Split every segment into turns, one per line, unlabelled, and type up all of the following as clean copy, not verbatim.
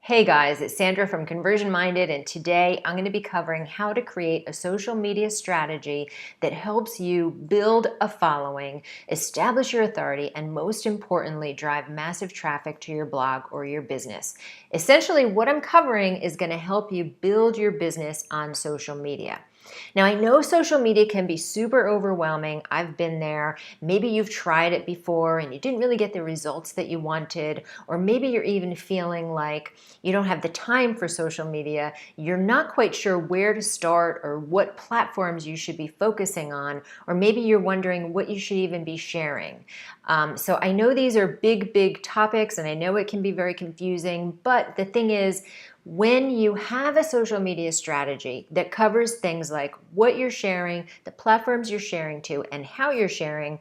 Hey guys, it's Sandra from Conversion Minded, and today I'm going to be covering how to create a social media strategy that helps you build a following, establish your authority, and most importantly, drive massive traffic to your blog or your business. Essentially, what I'm covering is going to help you build your business on social media. Now, I know social media can be super overwhelming. I've been there. Maybe you've tried it before and you didn't really get the results that you wanted, or maybe you're even feeling like you don't have the time for social media. You're not quite sure where to start or what platforms you should be focusing on, or maybe you're wondering what you should even be sharing. So I know these are big topics and I know it can be very confusing, but the thing is, when you have a social media strategy that covers things like what you're sharing, the platforms you're sharing to, and how you're sharing,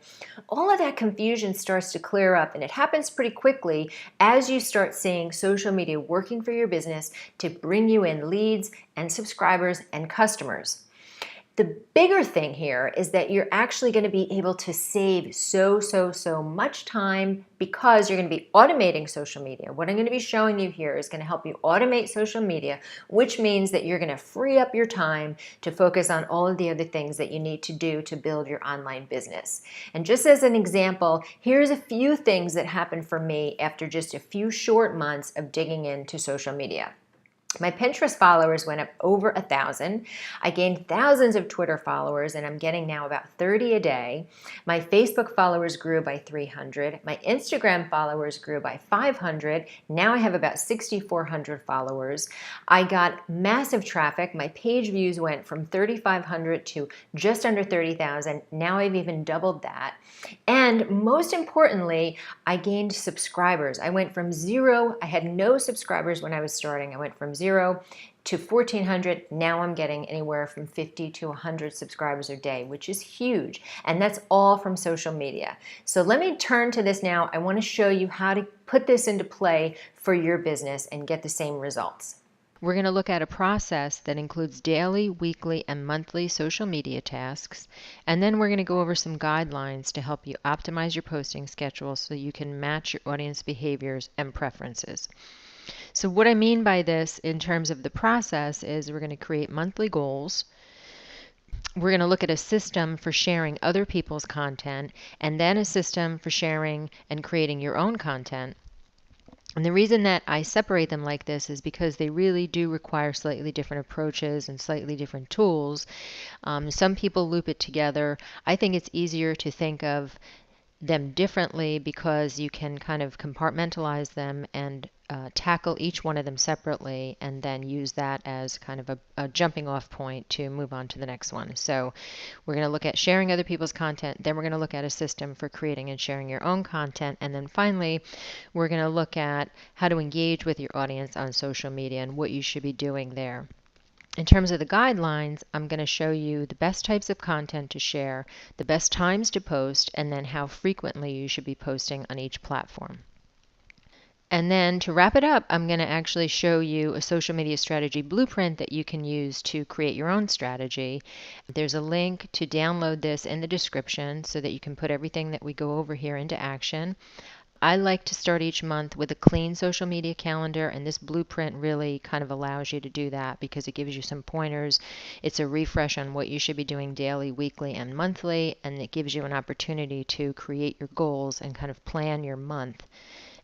all of that confusion starts to clear up, and it happens pretty quickly as you start seeing social media working for your business to bring you in leads and subscribers and customers. The bigger thing here is that you're actually going to be able to save so much time because you're going to be automating social media. What I'm going to be showing you here is going to help you automate social media, which means that you're going to free up your time to focus on all of the other things that you need to do to build your online business. And just as an example, here's a few things that happened for me after just a few short months of digging into social media. My Pinterest followers went up over 1,000. I gained thousands of Twitter followers, and I'm getting now about 30 a day. My Facebook followers grew by 300. My Instagram followers grew by 500. Now I have about 6,400 followers. I got massive traffic. My page views went from 3,500 to just under 30,000. Now I've even doubled that. And most importantly, I gained subscribers. I went from zero. I had no subscribers when I was starting. I went from zero to 1,400. Now I'm getting anywhere from 50 to 100 subscribers a day, which is huge. And that's all from social media. So let me turn to this now. I want to show you how to put this into play for your business and get the same results.
We're going to look at a process that includes daily, weekly, and monthly social media tasks. And then we're going to go over some guidelines to help you optimize your posting schedule so you can match your audience behaviors and preferences. So what I mean by this in terms of the process is we're going to create monthly goals. We're going to look at a system for sharing other people's content, and then a system for sharing and creating your own content. And the reason that I separate them like this is because they really do require slightly different approaches and slightly different tools. Some people loop it together. I think it's easier to think of them differently because you can kind of compartmentalize them and tackle each one of them separately and then use that as kind of a jumping off point to move on to the next one. So we're going to look at sharing other people's content, then we're going to look at a system for creating and sharing your own content, and then finally we're going to look at how to engage with your audience on social media and what you should be doing there. In terms of the guidelines, I'm going to show you the best types of content to share, the best times to post, and then how frequently you should be posting on each platform. And then to wrap it up, I'm going to actually show you a social media strategy blueprint that you can use to create your own strategy. There's a link to download this in the description so that you can put everything that we go over here into action. I like to start each month with a clean social media calendar, and this blueprint really kind of allows you to do that because it gives you some pointers. It's a refresh on what you should be doing daily, weekly, and monthly, and it gives you an opportunity to create your goals and kind of plan your month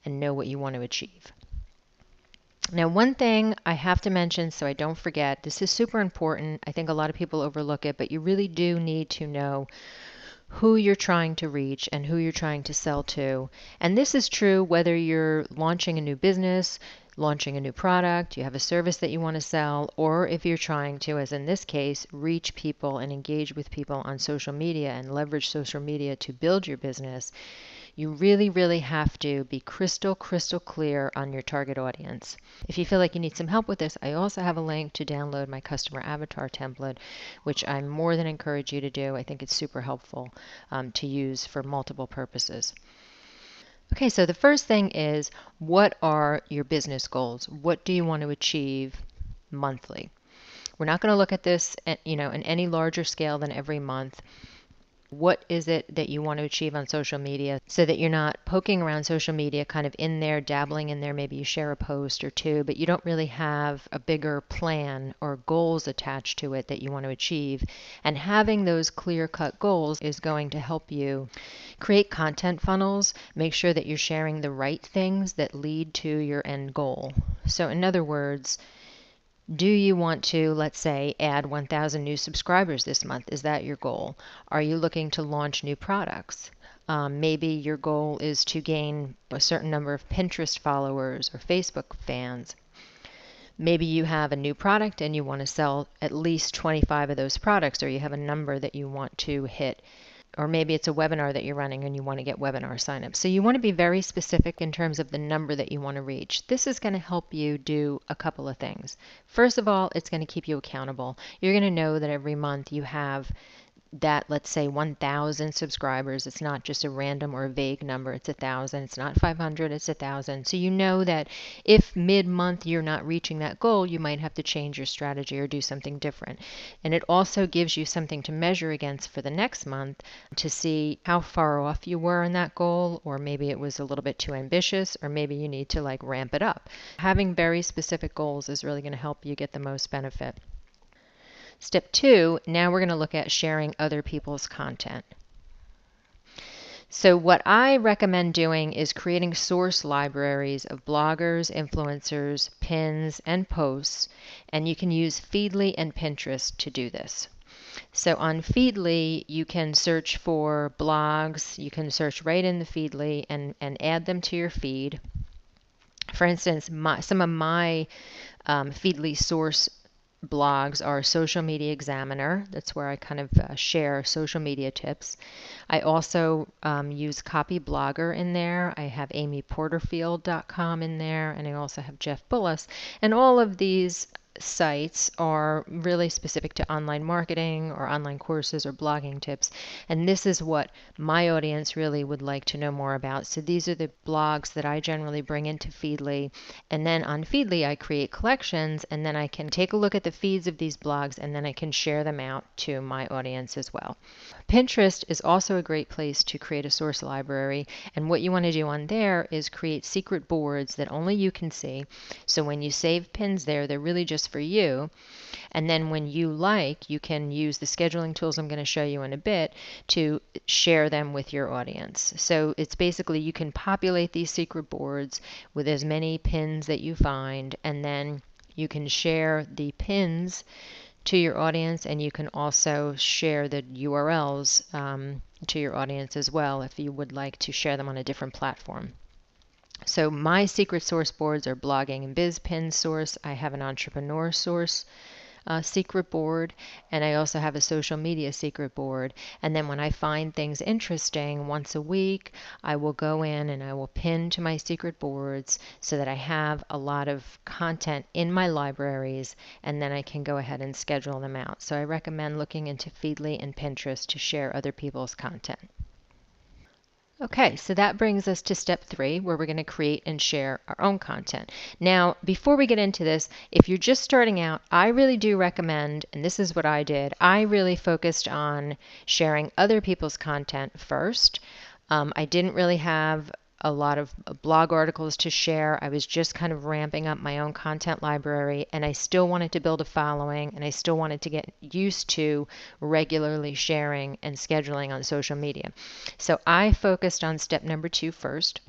and know what you want to achieve. Now, one thing I have to mention so I don't forget, this is super important. I think a lot of people overlook it, but you really do need to know who you're trying to reach and who you're trying to sell to. And this is true whether you're launching a new business, launching a new product, you have a service that you want to sell, or if you're trying to, as in this case, reach people and engage with people on social media and leverage social media to build your business. You really have to be crystal clear on your target audience. If you feel like you need some help with this, I also have a link to download my customer avatar template, which I more than encourage you to do. I think it's super helpful to use for multiple purposes. Okay, so the first thing is, what are your business goals? What do you want to achieve monthly? We're not going to look at this in any larger scale than every month. What is it that you want to achieve on social media so that you're not poking around social media kind of in there, dabbling in there. Maybe you share a post or two, but you don't really have a bigger plan or goals attached to it that you want to achieve. And having those clear-cut goals is going to help you create content funnels, make sure that you're sharing the right things that lead to your end goal. So in other words, do you want to, let's say, add 1,000 new subscribers this month? Is that your goal? Are you looking to launch new products? Maybe your goal is to gain a certain number of Pinterest followers or Facebook fans. Maybe you have a new product and you want to sell at least 25 of those products, or you have a number that you want to hit. Or maybe it's a webinar that you're running and you want to get webinar signups. So you want to be very specific in terms of the number that you want to reach. This is going to help you do a couple of things. First of all, it's going to keep you accountable. You're going to know that every month you have that, let's say, 1,000 subscribers. It's not just a random or a vague number. It's 1,000. It's not 500. It's 1,000. So you know that if mid-month you're not reaching that goal, you might have to change your strategy or do something different. And it also gives you something to measure against for the next month to see how far off you were in that goal, or maybe it was a little bit too ambitious, or maybe you need to like ramp it up. Having very specific goals is really going to help you get the most benefit. Step 2, now we're going to look at sharing other people's content. So what I recommend doing is creating source libraries of bloggers, influencers, pins, and posts, and you can use Feedly and Pinterest to do this. So on Feedly, you can search for blogs. You can search right in the Feedly and add them to your feed. For instance, some of my Feedly source blogs are Social Media Examiner. That's where I kind of share social media tips. I also use Copy Blogger in there. I have amyporterfield.com in there, and I also have Jeff Bullis. And all of these sites are really specific to online marketing or online courses or blogging tips. And this is what my audience really would like to know more about. So these are the blogs that I generally bring into Feedly. And then on Feedly, I create collections, and then I can take a look at the feeds of these blogs, and then I can share them out to my audience as well. Pinterest is also a great place to create a source library. And what you want to do on there is create secret boards that only you can see. So when you save pins there, they're really just for you. And then when you like, you can use the scheduling tools I'm going to show you in a bit to share them with your audience. So it's basically you can populate these secret boards with as many pins that you find, and then you can share the pins to your audience, and you can also share the URLs to your audience as well if you would like to share them on a different platform. So my secret source boards are blogging and biz pin source. I have an entrepreneur source secret board, and I also have a social media secret board. And then when I find things interesting once a week, I will go in and I will pin to my secret boards so that I have a lot of content in my libraries, and then I can go ahead and schedule them out. So I recommend looking into Feedly and Pinterest to share other people's content. Okay, so that brings us to step 3, where we're going to create and share our own content. Now, before we get into this, if you're just starting out, I really do recommend, and this is what I did, I really focused on sharing other people's content first. I didn't really have a lot of blog articles to share. I was just kind of ramping up my own content library, and I still wanted to build a following, and I still wanted to get used to regularly sharing and scheduling on social media. So I focused on step number 2 first.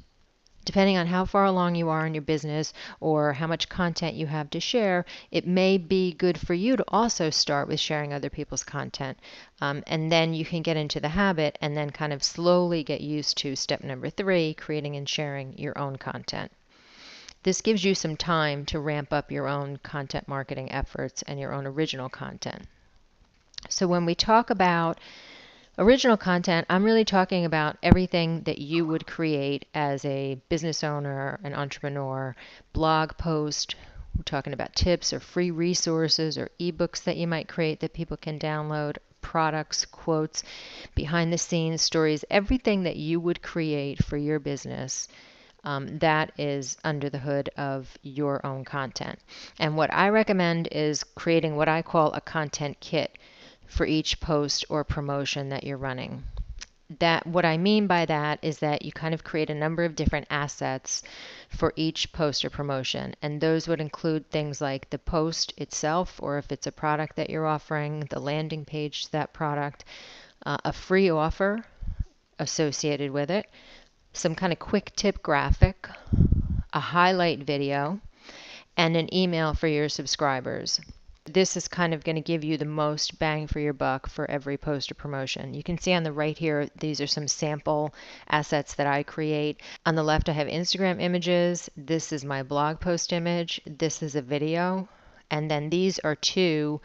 Depending on how far along you are in your business or how much content you have to share, it may be good for you to also start with sharing other people's content. And then you can get into the habit and then kind of slowly get used to step number 3, creating and sharing your own content. This gives you some time to ramp up your own content marketing efforts and your own original content. So when we talk about original content, I'm really talking about everything that you would create as a business owner, an entrepreneur, blog post. We're talking about tips or free resources or ebooks that you might create that people can download, products, quotes, behind the scenes stories, everything that you would create for your business. That is under the hood of your own content. And what I recommend is creating what I call a content kit for each post or promotion that you're running. That what I mean by that is that you kind of create a number of different assets for each post or promotion, and those would include things like the post itself, or if it's a product that you're offering, the landing page to that product, a free offer associated with it, some kind of quick tip graphic, a highlight video, and an email for your subscribers. This is kind of going to give you the most bang for your buck for every post or promotion. You can see on the right here, these are some sample assets that I create. On the left, I have Instagram images. This is my blog post image. This is a video. And then these are two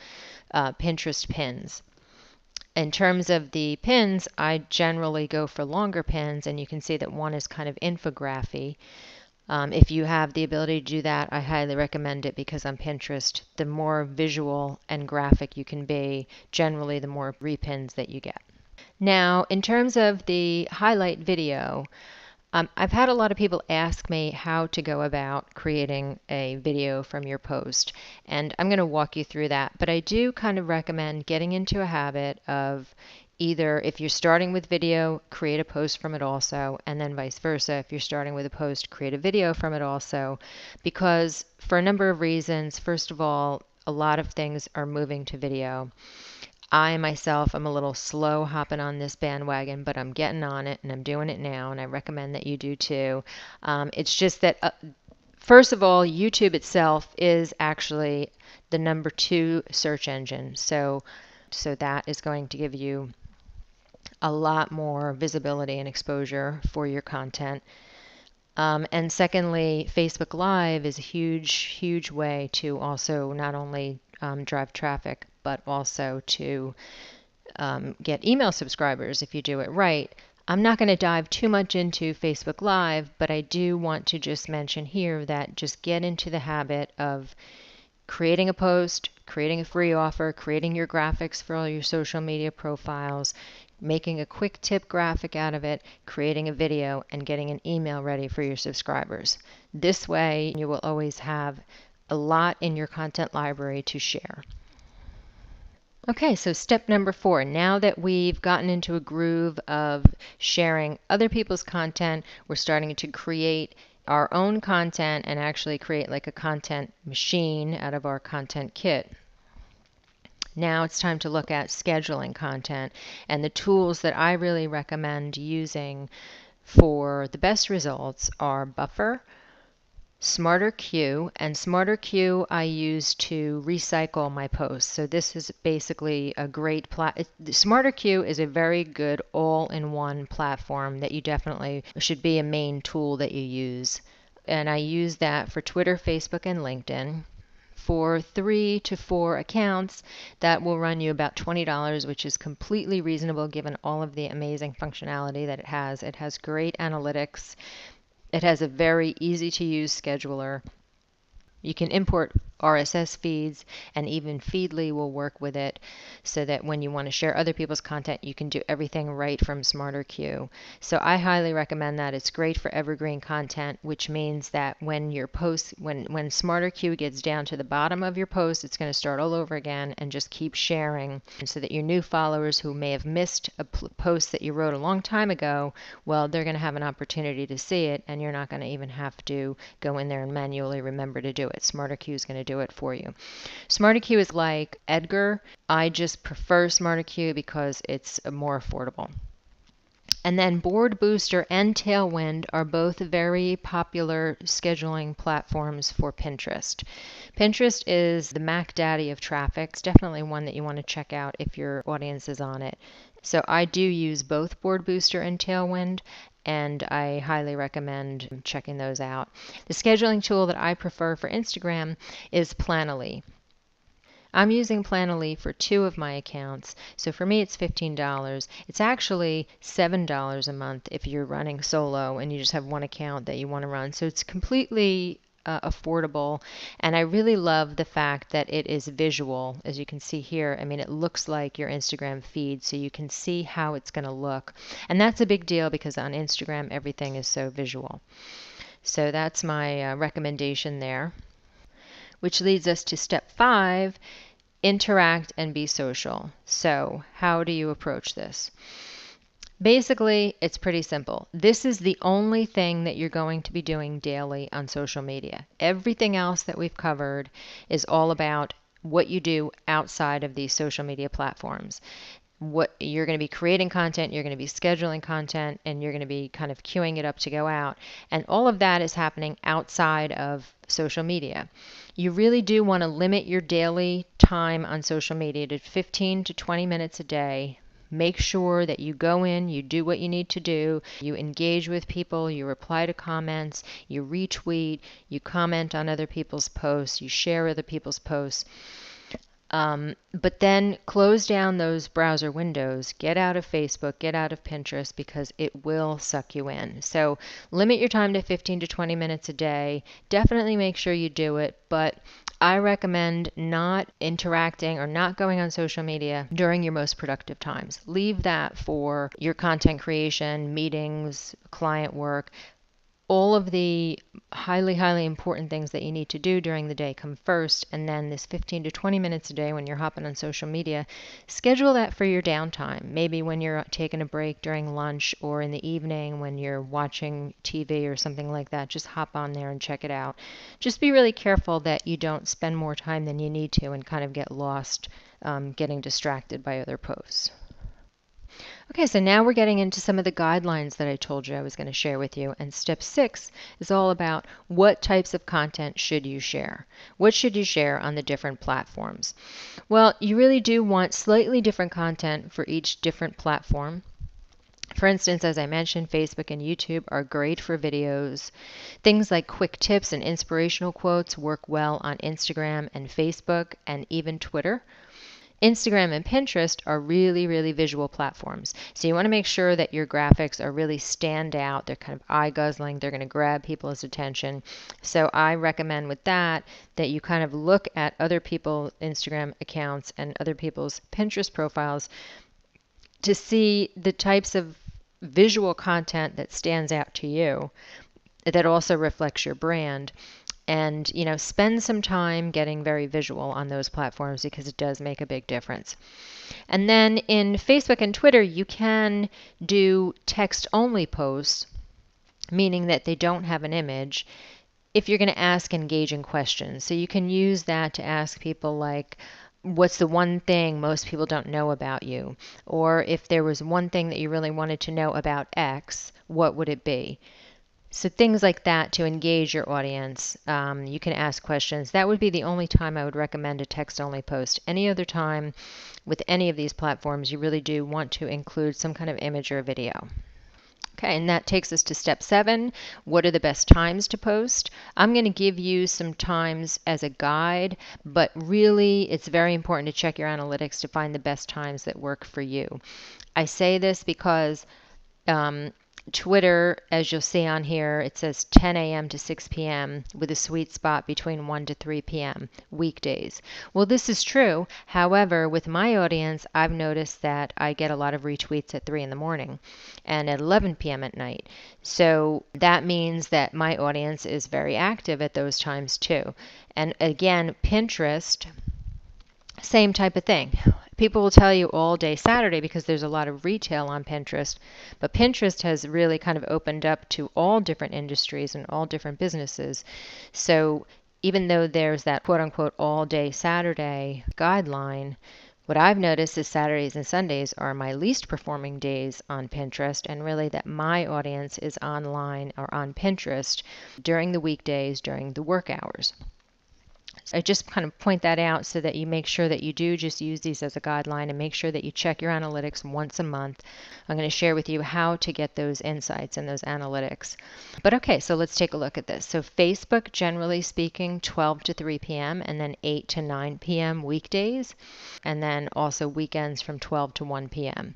Pinterest pins. In terms of the pins, I generally go for longer pins, and you can see that one is kind of infography. If you have the ability to do that, I highly recommend it, because on Pinterest, the more visual and graphic you can be, generally the more repins that you get. Now, in terms of the highlight video, I've had a lot of people ask me how to go about creating a video from your post, and I'm going to walk you through that. But I do kind of recommend getting into a habit of either, if you're starting with video, create a post from it also, and then vice versa. If you're starting with a post, create a video from it also, because for a number of reasons. First of all, a lot of things are moving to video. I myself am a little slow hopping on this bandwagon, but I'm getting on it and I'm doing it now, and I recommend that you do too. It's just that, first of all, YouTube itself is actually the #2 search engine. So that is going to give you a lot more visibility and exposure for your content. And secondly, Facebook Live is a huge, huge way to also not only drive traffic, but also to get email subscribers if you do it right. I'm not going to dive too much into Facebook Live, but I do want to just mention here that just get into the habit of creating a post, creating a free offer, creating your graphics for all your social media profiles, making a quick tip graphic out of it, creating a video, and getting an email ready for your subscribers. This way, you will always have a lot in your content library to share. Okay, so step number 4. Now that we've gotten into a groove of sharing other people's content, we're starting to create our own content and actually create like a content machine out of our content kit. Now it's time to look at scheduling content, and the tools that I really recommend using for the best results are Buffer, SmarterQ, and SmarterQ I use to recycle my posts. So this is basically a great SmarterQ is a very good all-in-one platform that you definitely should be a main tool that you use. And I use that for Twitter, Facebook, and LinkedIn. For 3 to 4 accounts, that will run you about $20, which is completely reasonable given all of the amazing functionality that it has. It has great analytics. It has a very easy to use scheduler. You can import RSS feeds, and even Feedly will work with it, so that when you want to share other people's content, you can do everything right from SmarterQ. So I highly recommend that. It's great for evergreen content, which means that when your post, when SmarterQ gets down to the bottom of your post, it's going to start all over again and just keep sharing, so that your new followers who may have missed a post that you wrote a long time ago, well, they're going to have an opportunity to see it, and you're not going to even have to go in there and manually remember to do it. SmarterQ is going to do it for you. SmarterQ is like Edgar. I just prefer SmarterQ because it's more affordable. And then Board Booster and Tailwind are both very popular scheduling platforms for Pinterest. Pinterest is the Mac Daddy of traffic. It's definitely one that you want to check out if your audience is on it. So I do use both Board Booster and Tailwind, and I highly recommend checking those out. The scheduling tool that I prefer for Instagram is Planoly. I'm using Planoly for 2 of my accounts, so for me it's $15. It's actually $7 a month if you're running solo and you just have one account that you want to run. So it's completely affordable, and I really love the fact that it is visual. As you can see here, I mean, it looks like your Instagram feed, so you can see how it's going to look. And that's a big deal because on Instagram everything is so visual. So that's my recommendation there, which leads us to step 5. interact and be social. So, how do you approach this? Basically, it's pretty simple. This is the only thing that you're going to be doing daily on social media. Everything else that we've covered is all about what you do outside of these social media platforms. What you're going to be creating content, you're going to be scheduling content, and you're going to be kind of queuing it up to go out. And all of that is happening outside of social media. You really do want to limit your daily time on social media to 15 to 20 minutes a day. Make sure that you go in, you do what you need to do, you engage with people, you reply to comments, you retweet, you comment on other people's posts, you share other people's posts. But then close down those browser windows, get out of Facebook, get out of Pinterest, because it will suck you in. So limit your time to 15 to 20 minutes a day. Definitely make sure you do it, but I recommend not interacting or not going on social media during your most productive times. Leave that for your content creation, meetings, client work. All of the highly, highly important things that you need to do during the day come first, and then this 15 to 20 minutes a day when you're hopping on social media, schedule that for your downtime. Maybe when you're taking a break during lunch or in the evening when you're watching TV or something like that, just hop on there and check it out. Just be really careful that you don't spend more time than you need to and kind of get lost getting distracted by other posts. Okay, so now we're getting into some of the guidelines that I told you I was going to share with you. And step 6 is all about what types of content should you share? What should you share on the different platforms? Well, you really do want slightly different content for each different platform. For instance, as I mentioned, Facebook and YouTube are great for videos. Things like quick tips and inspirational quotes work well on Instagram and Facebook and even Twitter. Instagram and Pinterest are really, really visual platforms. So you want to make sure that your graphics are really stand out. They're kind of eye-guzzling. They're going to grab people's attention. So I recommend with that you kind of look at other people's Instagram accounts and other people's Pinterest profiles to see the types of visual content that stands out to you that also reflects your brand. And, spend some time getting very visual on those platforms because it does make a big difference. And then in Facebook and Twitter, you can do text-only posts, meaning that they don't have an image, if you're going to ask engaging questions. So you can use that to ask people like, what's the one thing most people don't know about you? Or if there was one thing that you really wanted to know about X, what would it be? So things like that to engage your audience. You can ask questions. That would be the only time I would recommend a text-only post. Any other time with any of these platforms, you really do want to include some kind of image or video. Okay, and that takes us to step 7. What are the best times to post? I'm going to give you some times as a guide, but really it's very important to check your analytics to find the best times that work for you. I say this because Twitter, as you'll see on here, it says 10 a.m. to 6 p.m. with a sweet spot between 1 to 3 p.m. weekdays. Well, this is true. However, with my audience, I've noticed that I get a lot of retweets at 3 in the morning and at 11 p.m. at night. So that means that my audience is very active at those times too. And again, Pinterest, same type of thing. People will tell you all day Saturday because there's a lot of retail on Pinterest, but Pinterest has really kind of opened up to all different industries and all different businesses. So even though there's that quote unquote all day Saturday guideline, what I've noticed is Saturdays and Sundays are my least performing days on Pinterest, and really that my audience is online or on Pinterest during the weekdays, during the work hours. I just kind of point that out so that you make sure that you do just use these as a guideline and make sure that you check your analytics once a month. I'm going to share with you how to get those insights and those analytics. But okay, so let's take a look at this. So Facebook, generally speaking, 12 to 3 p.m. and then 8 to 9 p.m. weekdays, and then also weekends from 12 to 1 p.m.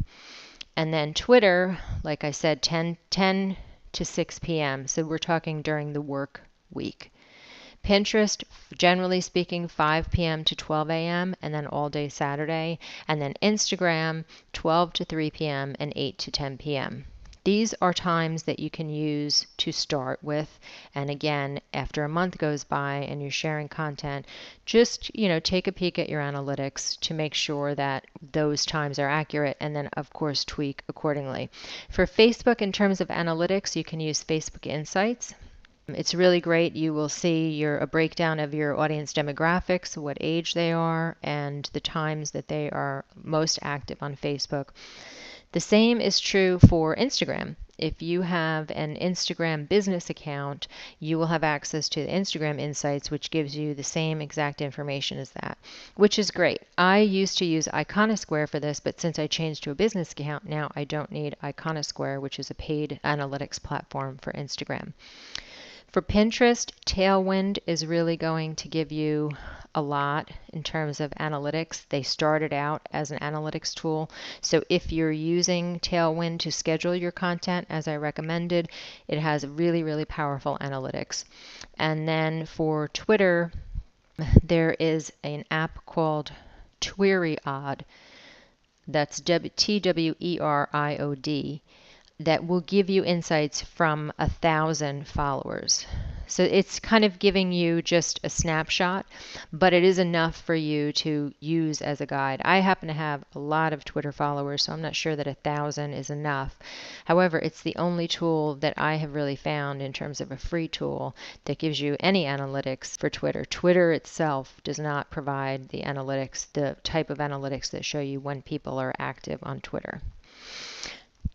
And then Twitter, like I said, 10 to 6 p.m. So we're talking during the work week. Pinterest, generally speaking, 5 p.m. to 12 a.m. and then all day Saturday. And then Instagram, 12 to 3 p.m. and 8 to 10 p.m. These are times that you can use to start with. And again, after a month goes by and you're sharing content, just, take a peek at your analytics to make sure that those times are accurate, and then of course tweak accordingly. For Facebook, in terms of analytics, you can use Facebook Insights. It's really great. You will see a breakdown of your audience demographics, what age they are, and the times that they are most active on Facebook. The same is true for Instagram. If you have an Instagram business account, you will have access to the Instagram Insights, which gives you the same exact information as that, which is great. I used to use Iconosquare for this, but since I changed to a business account, now I don't need Iconosquare, which is a paid analytics platform for Instagram. For Pinterest, Tailwind is really going to give you a lot in terms of analytics. They started out as an analytics tool. So if you're using Tailwind to schedule your content, as I recommended, it has really, really powerful analytics. And then for Twitter, there is an app called Tweriod. That's Tweriod, that will give you insights from 1,000 followers. So it's kind of giving you just a snapshot, but it is enough for you to use as a guide. I happen to have a lot of Twitter followers, so I'm not sure that 1,000 is enough. However, it's the only tool that I have really found in terms of a free tool that gives you any analytics for Twitter. Twitter itself does not provide the analytics, the type of analytics that show you when people are active on Twitter.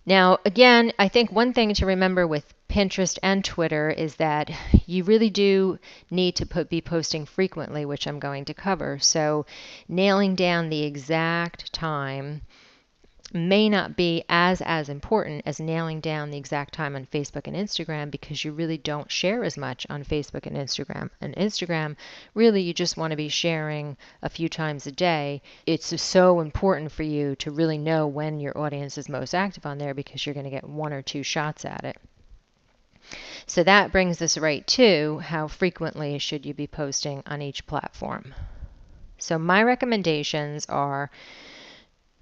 Now, again, I think one thing to remember with Pinterest and Twitter is that you really do need to be posting frequently, which I'm going to cover. So nailing down the exact time may not be as important as nailing down the exact time on Facebook and Instagram, because you really don't share as much on Facebook and Instagram. And Instagram, really, you just want to be sharing a few times a day. It's so important for you to really know when your audience is most active on there, because you're going to get one or two shots at it. So that brings us right to how frequently should you be posting on each platform. So my recommendations are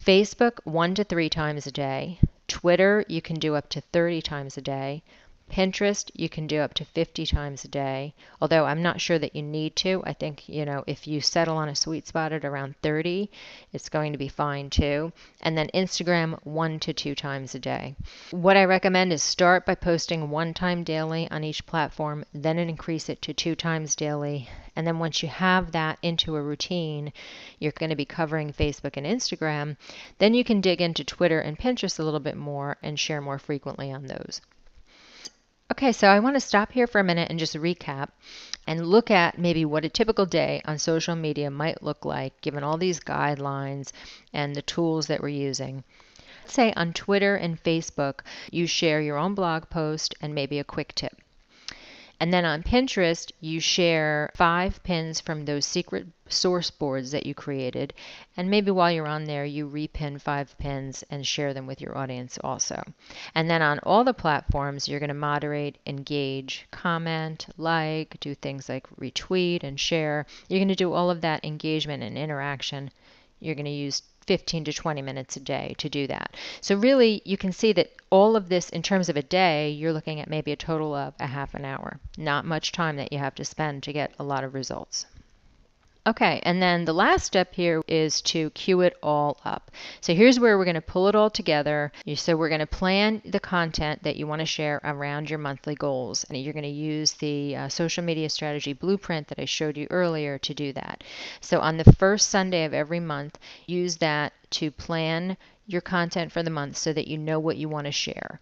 Facebook 1 to 3 times a day. Twitter, you can do up to 30 times a day. Pinterest, you can do up to 50 times a day, although I'm not sure that you need to. I think, if you settle on a sweet spot at around 30, it's going to be fine too. And then Instagram 1 to 2 times a day. What I recommend is start by posting 1 time daily on each platform, then increase it to 2 times daily. And then once you have that into a routine, you're going to be covering Facebook and Instagram, then you can dig into Twitter and Pinterest a little bit more and share more frequently on those. Okay, so I want to stop here for a minute and just recap and look at maybe what a typical day on social media might look like, given all these guidelines and the tools that we're using. Let's say on Twitter and Facebook, you share your own blog post and maybe a quick tip. And then on Pinterest, you share 5 pins from those secret source boards that you created. And maybe while you're on there, you repin 5 pins and share them with your audience also. And then on all the platforms, you're going to moderate, engage, comment, like, do things like retweet and share. You're going to do all of that engagement and interaction. You're going to use 15 to 20 minutes a day to do that. So really, you can see that all of this, in terms of a day, you're looking at maybe a total of a half an hour. Not much time that you have to spend to get a lot of results. Okay, and then the last step here is to queue it all up. So here's where we're going to pull it all together. So we're going to plan the content that you want to share around your monthly goals. And you're going to use the social media strategy blueprint that I showed you earlier to do that. So on the first Sunday of every month, use that to plan your content for the month so that you know what you want to share.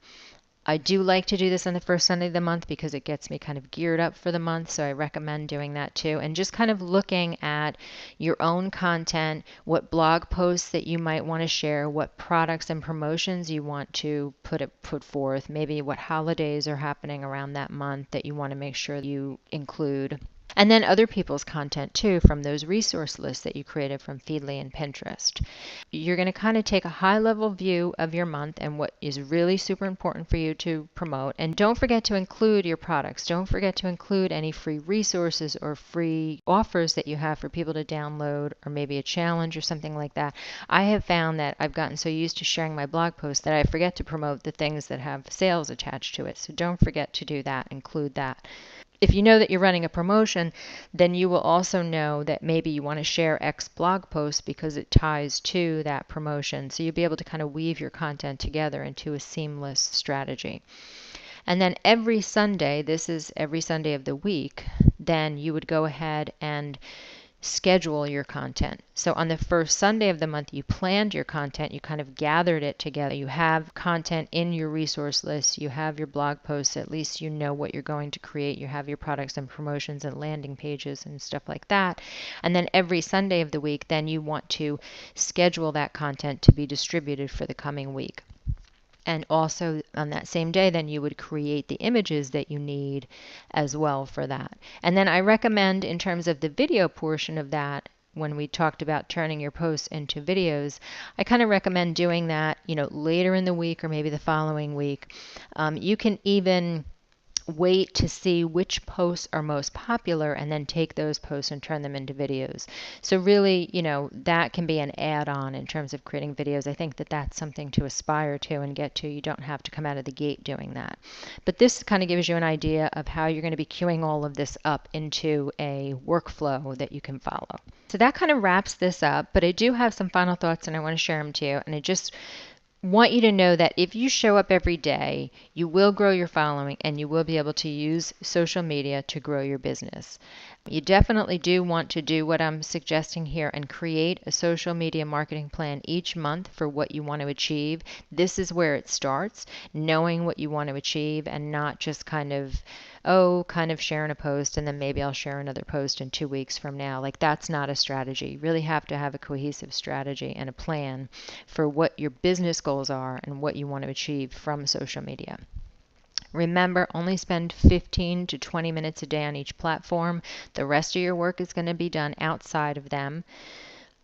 I do like to do this on the first Sunday of the month because it gets me kind of geared up for the month, so I recommend doing that too. And just kind of looking at your own content, what blog posts that you might want to share, what products and promotions you want to put forth, maybe what holidays are happening around that month that you want to make sure you include. And then other people's content too, from those resource lists that you created from Feedly and Pinterest. You're going to kind of take a high level view of your month and what is really super important for you to promote. And don't forget to include your products. Don't forget to include any free resources or free offers that you have for people to download, or maybe a challenge or something like that. I have found that I've gotten so used to sharing my blog posts that I forget to promote the things that have sales attached to it. So don't forget to do that, include that. If you know that you're running a promotion, then you will also know that maybe you want to share X blog post because it ties to that promotion. So you'll be able to kind of weave your content together into a seamless strategy. And then every Sunday, this is every Sunday of the week, then you would go ahead and schedule your content. So on the first Sunday of the month, you planned your content, you kind of gathered it together. You have content in your resource list, you have your blog posts, at least you know what you're going to create. You have your products and promotions and landing pages and stuff like that. And then every Sunday of the week, then you want to schedule that content to be distributed for the coming week. And also on that same day, then you would create the images that you need as well for that. And then I recommend, in terms of the video portion of that, when we talked about turning your posts into videos, I kind of recommend doing that, later in the week or maybe the following week. You can even wait to see which posts are most popular and then take those posts and turn them into videos. So really, that can be an add-on in terms of creating videos. I think that that's something to aspire to and get to. You don't have to come out of the gate doing that. But this kind of gives you an idea of how you're going to be queuing all of this up into a workflow that you can follow. So that kind of wraps this up, but I do have some final thoughts and I want to share them to you. And I just want you to know that if you show up every day, you will grow your following and you will be able to use social media to grow your business. You definitely do want to do what I'm suggesting here and create a social media marketing plan each month for what you want to achieve. This is where it starts, knowing what you want to achieve and not just kind of sharing a post and then maybe I'll share another post in 2 weeks from now. Like, that's not a strategy. You really have to have a cohesive strategy and a plan for what your business goals are and what you want to achieve from social media. Remember, only spend 15 to 20 minutes a day on each platform. The rest of your work is going to be done outside of them.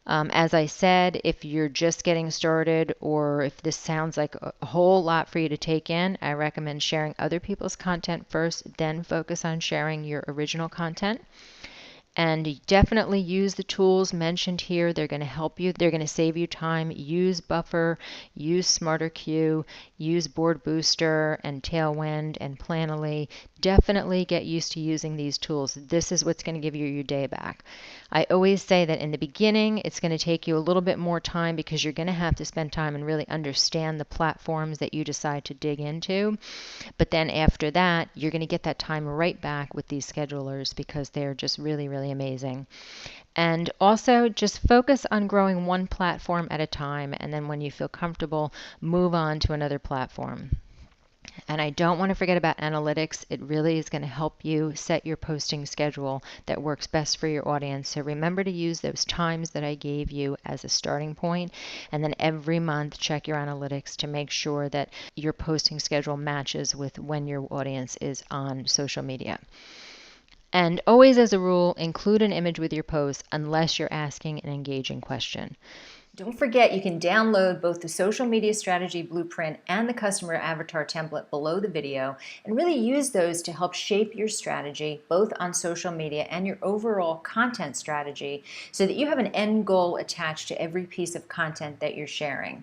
As I said, if you're just getting started or if this sounds like a whole lot for you to take in, I recommend sharing other people's content first, then focus on sharing your original content. And definitely use the tools mentioned here. They're going to help you. They're going to save you time. Use Buffer, use Smarter Queue, use Board Booster and Tailwind and Planoly. Definitely get used to using these tools. This is what's going to give you your day back. I always say that in the beginning, it's going to take you a little bit more time because you're going to have to spend time and really understand the platforms that you decide to dig into. But then after that, you're going to get that time right back with these schedulers because they're just really, really amazing. And also just focus on growing one platform at a time. And then when you feel comfortable, move on to another platform. And I don't want to forget about analytics. It really is going to help you set your posting schedule that works best for your audience. So remember to use those times that I gave you as a starting point. And then every month, check your analytics to make sure that your posting schedule matches with when your audience is on social media. And always, as a rule, include an image with your post unless you're asking an engaging question.
Don't forget, you can download both the social media strategy blueprint and the customer avatar template below the video and really use those to help shape your strategy both on social media and your overall content strategy so that you have an end goal attached to every piece of content that you're sharing.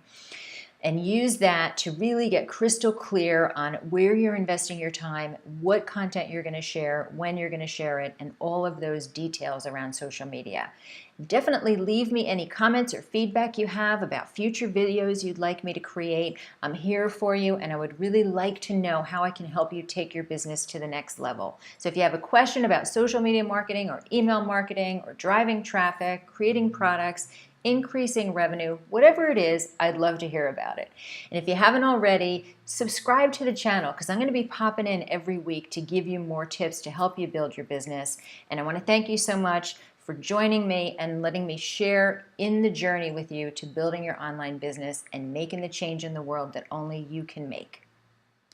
And use that to really get crystal clear on where you're investing your time, what content you're going to share, when you're going to share it, and all of those details around social media. Definitely leave me any comments or feedback you have about future videos you'd like me to create. I'm here for you, and I would really like to know how I can help you take your business to the next level. So if you have a question about social media marketing or email marketing or driving traffic, creating products, increasing revenue, whatever it is, I'd love to hear about it. And if you haven't already, subscribe to the channel because I'm going to be popping in every week to give you more tips to help you build your business. And I want to thank you so much for joining me and letting me share in the journey with you to building your online business and making the change in the world that only you can make.